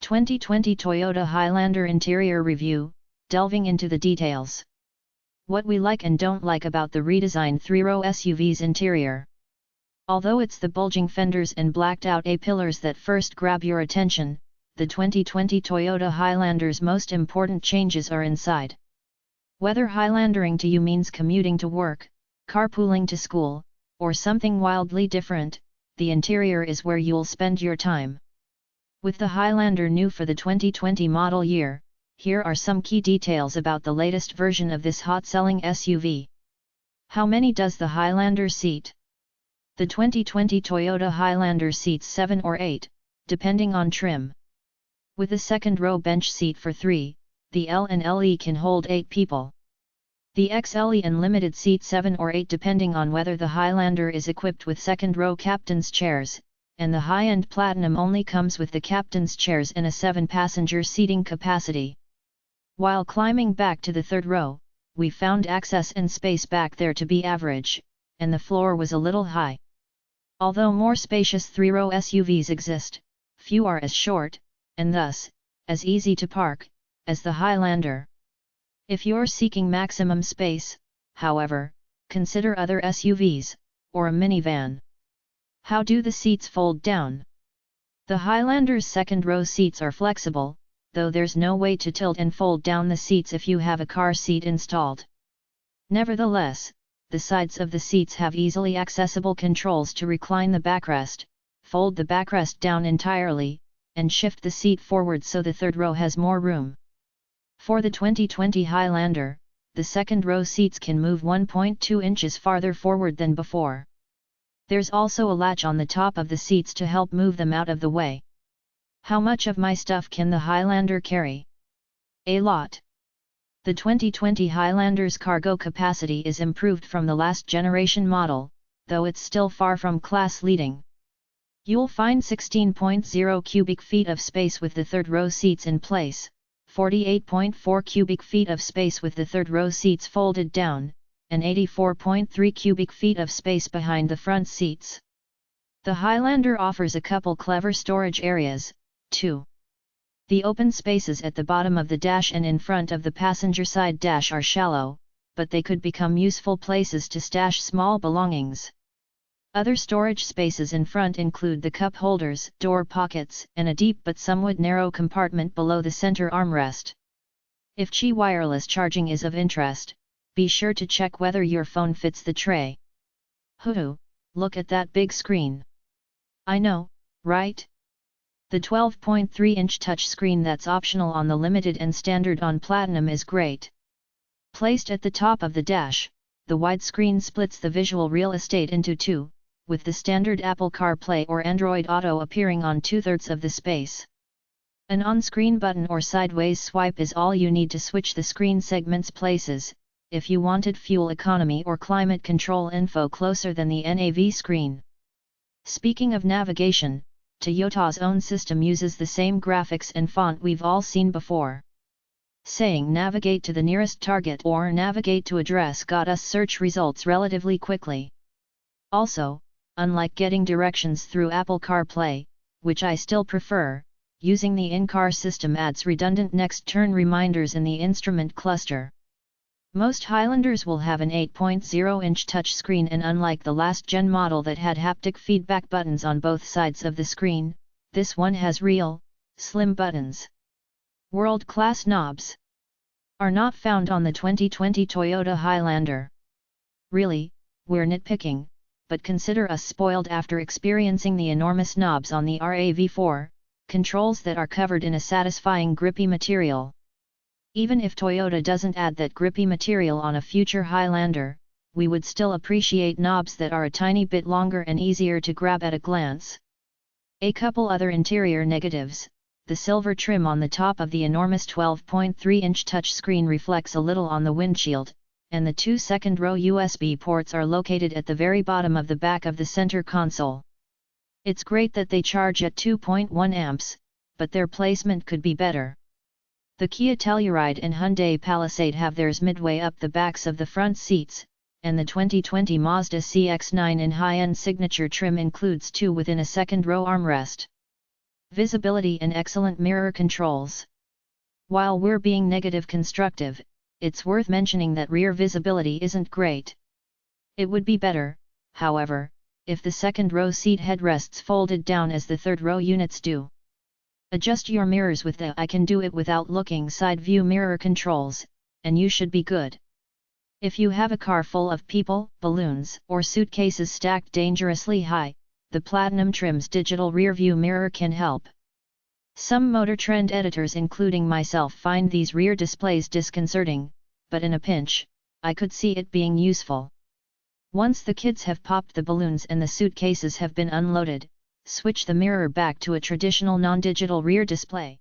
2020 Toyota Highlander Interior Review, delving into the details. What we like and don't like about the redesigned three-row SUV's interior. Although it's the bulging fenders and blacked-out A-pillars that first grab your attention, the 2020 Toyota Highlander's most important changes are inside. Whether Highlandering to you means commuting to work, carpooling to school, or something wildly different, the interior is where you'll spend your time. With the Highlander new for the 2020 model year, here are some key details about the latest version of this hot-selling SUV. How many does the Highlander seat? The 2020 Toyota Highlander seats 7 or 8, depending on trim. With a second-row bench seat for 3, the L and LE can hold 8 people. The XLE and Limited seat 7 or 8 depending on whether the Highlander is equipped with second-row captain's chairs, and the high-end Platinum only comes with the captain's chairs and a 7-passenger seating capacity. While climbing back to the third row, we found access and space back there to be average, and the floor was a little high. Although more spacious three-row SUVs exist, few are as short, and thus, as easy to park, as the Highlander. If you're seeking maximum space, however, consider other SUVs, or a minivan. How do the seats fold down? The Highlander's second-row seats are flexible, though there's no way to tilt and fold down the seats if you have a car seat installed. Nevertheless, the sides of the seats have easily accessible controls to recline the backrest, fold the backrest down entirely, and shift the seat forward so the third row has more room. For the 2020 Highlander, the second-row seats can move 1.2 inches farther forward than before. There's also a latch on the top of the seats to help move them out of the way. How much of my stuff can the Highlander carry? A lot. The 2020 Highlander's cargo capacity is improved from the last generation model, though it's still far from class-leading. You'll find 16.0 cubic feet of space with the third-row seats in place, 48.4 cubic feet of space with the third-row seats folded down, and 84.3 cubic feet of space behind the front seats. The Highlander offers a couple clever storage areas, too. The open spaces at the bottom of the dash and in front of the passenger side dash are shallow, but they could become useful places to stash small belongings. Other storage spaces in front include the cup holders, door pockets, and a deep but somewhat narrow compartment below the center armrest. If Qi wireless charging is of interest, be sure to check whether your phone fits the tray. Hoo-hoo, look at that big screen. I know, right? The 12.3-inch touchscreen that's optional on the Limited and standard on Platinum is great. Placed at the top of the dash, the widescreen splits the visual real estate into two, with the standard Apple CarPlay or Android Auto appearing on 2/3 of the space. An on-screen button or sideways swipe is all you need to switch the screen segments places, if you wanted fuel economy or climate control info closer than the NAV screen. Speaking of navigation, Toyota's own system uses the same graphics and font we've all seen before. Saying navigate to the nearest target or navigate to address got us search results relatively quickly. Also, unlike getting directions through Apple CarPlay, which I still prefer, using the in-car system adds redundant next turn reminders in the instrument cluster. Most Highlanders will have an 8.0-inch touchscreen, and unlike the last-gen model that had haptic feedback buttons on both sides of the screen, this one has real, slim buttons. World-class knobs are not found on the 2020 Toyota Highlander. Really, we're nitpicking, but consider us spoiled after experiencing the enormous knobs on the RAV4, controls that are covered in a satisfying grippy material. Even if Toyota doesn't add that grippy material on a future Highlander, we would still appreciate knobs that are a tiny bit longer and easier to grab at a glance. A couple other interior negatives: the silver trim on the top of the enormous 12.3-inch touchscreen reflects a little on the windshield, and the two second-row USB ports are located at the very bottom of the back of the center console. It's great that they charge at 2.1 amps, but their placement could be better. The Kia Telluride and Hyundai Palisade have theirs midway up the backs of the front seats, and the 2020 Mazda CX-9 in high-end signature trim includes two within a second-row armrest. Visibility and excellent mirror controls. While we're being negative constructive, it's worth mentioning that rear visibility isn't great. It would be better, however, if the second row seat headrests folded down as the third row units do. Adjust your mirrors with the I can do it without looking side view mirror controls, and you should be good. If you have a car full of people, balloons, or suitcases stacked dangerously high, the Platinum Trim's digital rear view mirror can help. Some motor trend editors including myself find these rear displays disconcerting, but in a pinch, I could see it being useful. Once the kids have popped the balloons and the suitcases have been unloaded, switch the mirror back to a traditional non-digital rear display.